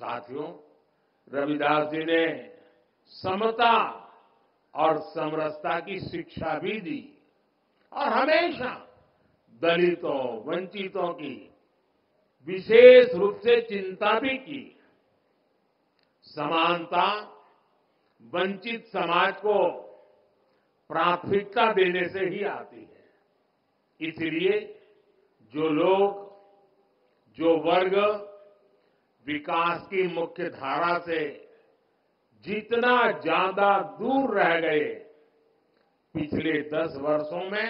साथियों, रविदास जी ने समता और समरसता की शिक्षा भी दी और हमेशा दलितों, वंचितों की विशेष रूप से चिंता भी की। समानता वंचित समाज को प्राथमिकता देने से ही आती है। इसलिए जो लोग, जो वर्ग विकास की मुख्य धारा से जितना ज्यादा दूर रह गए, पिछले 10 वर्षों में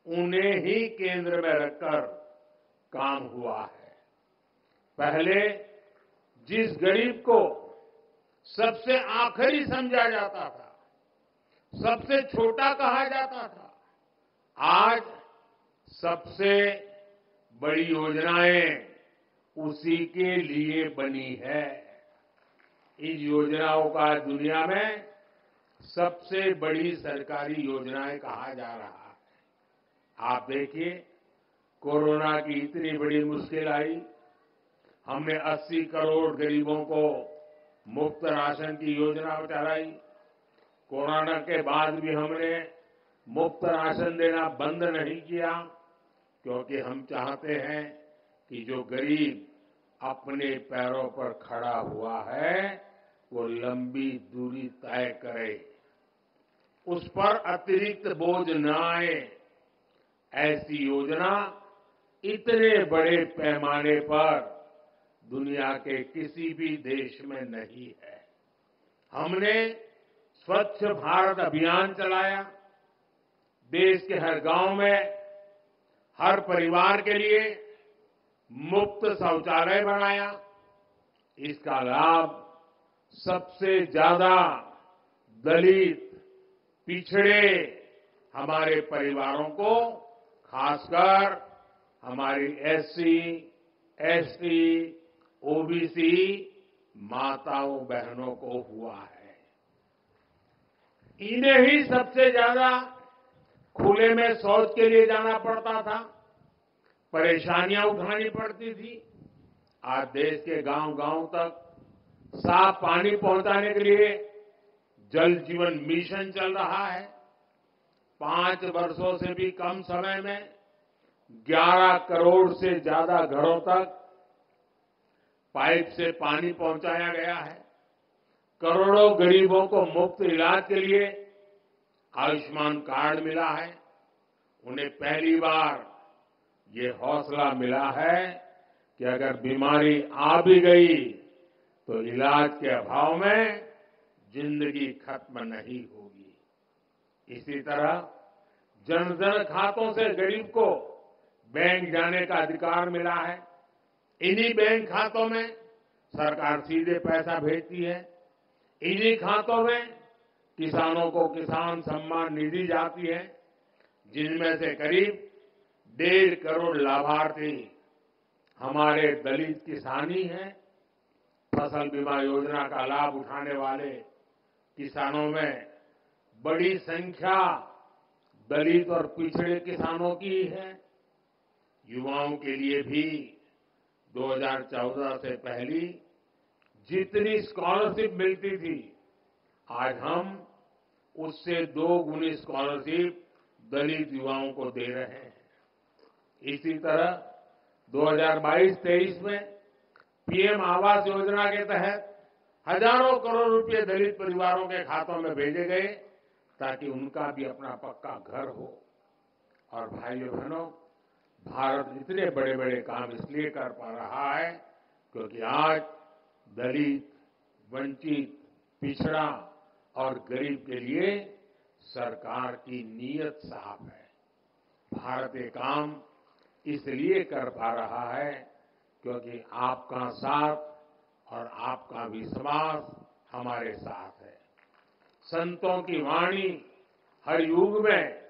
उन्हें ही केंद्र में रखकर काम हुआ है। पहले जिस गरीब को सबसे आखिरी समझा जाता था, सबसे छोटा कहा जाता था, आज सबसे बड़ी योजनाएं उसी के लिए बनी है। इन योजनाओं का दुनिया में सबसे बड़ी सरकारी योजनाएं कहा जा रहा है। आप देखिए, कोरोना की इतनी बड़ी मुश्किल आई, हमने 80 करोड़ गरीबों को मुफ्त राशन की योजना चलाई। कोरोना के बाद भी हमने मुफ्त राशन देना बंद नहीं किया, क्योंकि हम चाहते हैं कि जो गरीब अपने पैरों पर खड़ा हुआ है वो लंबी दूरी तय करे, उस पर अतिरिक्त बोझ न आए। ऐसी योजना इतने बड़े पैमाने पर दुनिया के किसी भी देश में नहीं है। हमने स्वच्छ भारत अभियान चलाया, देश के हर गांव में हर परिवार के लिए मुफ्त शौचालय बनाया। इसका लाभ सबसे ज्यादा दलित, पिछड़े हमारे परिवारों को, खासकर हमारी एससी, एसटी, ओबीसी माताओं बहनों को हुआ है। इन्हें ही सबसे ज्यादा खुले में शौच के लिए जाना पड़ता था, परेशानियां उठानी पड़ती थी। आज देश के गांव-गांव तक साफ पानी पहुंचाने के लिए जल जीवन मिशन चल रहा है। 5 वर्षों से भी कम समय में 11 करोड़ से ज्यादा घरों तक पाइप से पानी पहुंचाया गया है। करोड़ों गरीबों को मुफ्त इलाज के लिए आयुष्मान कार्ड मिला है। उन्हें पहली बार ये हौसला मिला है कि अगर बीमारी आ भी गई तो इलाज के अभाव में जिंदगी खत्म नहीं होगी। इसी तरह जन-धन खातों से गरीब को बैंक जाने का अधिकार मिला है। इन्हीं बैंक खातों में सरकार सीधे पैसा भेजती है। इन्हीं खातों में किसानों को किसान सम्मान निधि जाती है, जिनमें से करीब 1.5 करोड़ लाभार्थी हमारे दलित किसान ही हैं। फसल बीमा योजना का लाभ उठाने वाले किसानों में बड़ी संख्या दलित और पिछड़े किसानों की ही है। युवाओं के लिए भी 2014 से पहली जितनी स्कॉलरशिप मिलती थी, आज हम उससे 2 गुनी स्कॉलरशिप दलित युवाओं को दे रहे हैं। इसी तरह 2022-23 में पीएम आवास योजना के तहत हजारों करोड़ रुपए दलित परिवारों के खातों में भेजे गए, ताकि उनका भी अपना पक्का घर हो। और भाइयों बहनों, भारत इतने बड़े बड़े काम इसलिए कर पा रहा है क्योंकि आज दलित, वंचित, पिछड़ा और गरीब के लिए सरकार की नीयत साफ है। भारत ये काम इसलिए कर पा रहा है क्योंकि आपका साथ और आपका विश्वास हमारे साथ है। संतों की वाणी हर युग में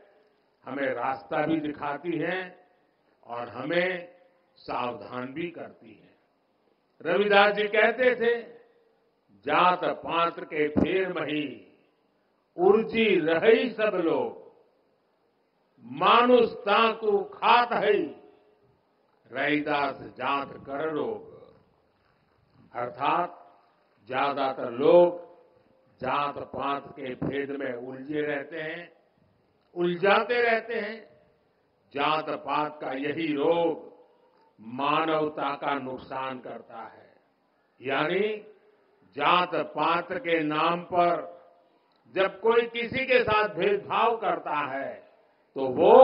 हमें रास्ता भी दिखाती है और हमें सावधान भी करती है। रविदास जी कहते थे, जात पात्र के फेर मही, उर्जी रही सब लोग, मानुष ताकू खात है, रैदास जात कर लोग। अर्थात ज्यादातर लोग जात पात के भेद में उलझे रहते हैं, उलझाते रहते हैं। जात पात का यही रोग मानवता का नुकसान करता है। यानी जात पात के नाम पर जब कोई किसी के साथ भेदभाव करता है तो वो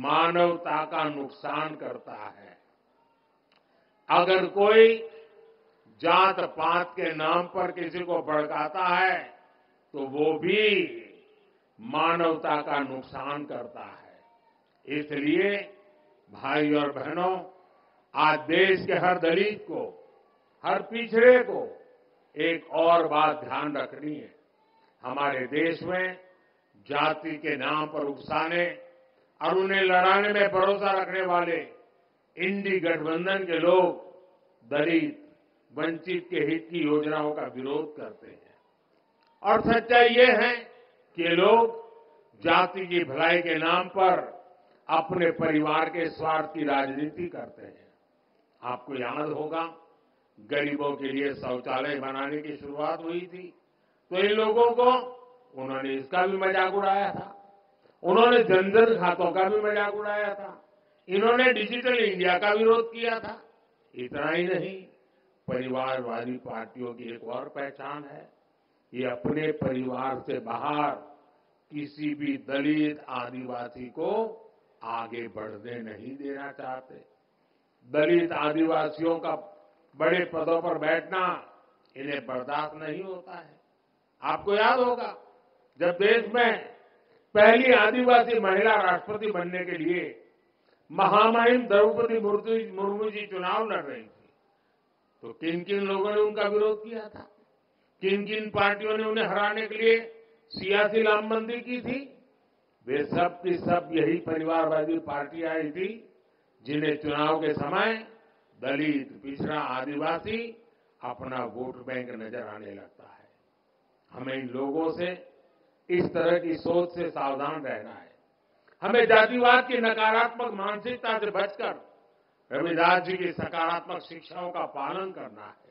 मानवता का नुकसान करता है। अगर कोई जात पात के नाम पर किसी को भड़काता है तो वो भी मानवता का नुकसान करता है। इसलिए भाई और बहनों, आज देश के हर दलित को, हर पिछड़े को एक और बात ध्यान रखनी है। हमारे देश में जाति के नाम पर उकसाने और उन्हें लड़ाने में भरोसा रखने वाले इंडी गठबंधन के लोग दलित, वंचित के हित की योजनाओं का विरोध करते हैं। और सच्चाई ये है कि ये लोग जाति की भलाई के नाम पर अपने परिवार के स्वार्थ की राजनीति करते हैं। आपको याद होगा, गरीबों के लिए शौचालय बनाने की शुरुआत हुई थी तो इन लोगों को उन्होंने इसका भी मजाक उड़ाया था। उन्होंने जनधन खातों का भी मजाक उड़ाया था। इन्होंने डिजिटल इंडिया का विरोध किया था। इतना ही नहीं, परिवारवादी पार्टियों की एक और पहचान है, ये अपने परिवार से बाहर किसी भी दलित, आदिवासी को आगे बढ़ने नहीं देना चाहते। दलित, आदिवासियों का बड़े पदों पर बैठना इन्हें बर्दाश्त नहीं होता है। आपको याद होगा, जब देश में पहली आदिवासी महिला राष्ट्रपति बनने के लिए महामहिम द्रौपदी मुर्मू जी चुनाव लड़ रही थी तो किन किन लोगों ने उनका विरोध किया था, किन किन पार्टियों ने उन्हें हराने के लिए सियासी लामबंदी की थी। वे सब की सब यही परिवारवादी पार्टियां आई थी जिन्हें चुनाव के समय दलित, पिछड़ा, आदिवासी अपना वोट बैंक नजर आने लगता है। हमें इन लोगों से, इस तरह की सोच से सावधान रहना है। हमें जातिवाद की नकारात्मक मानसिकता से बचकर रविदास जी की सकारात्मक शिक्षाओं का पालन करना है।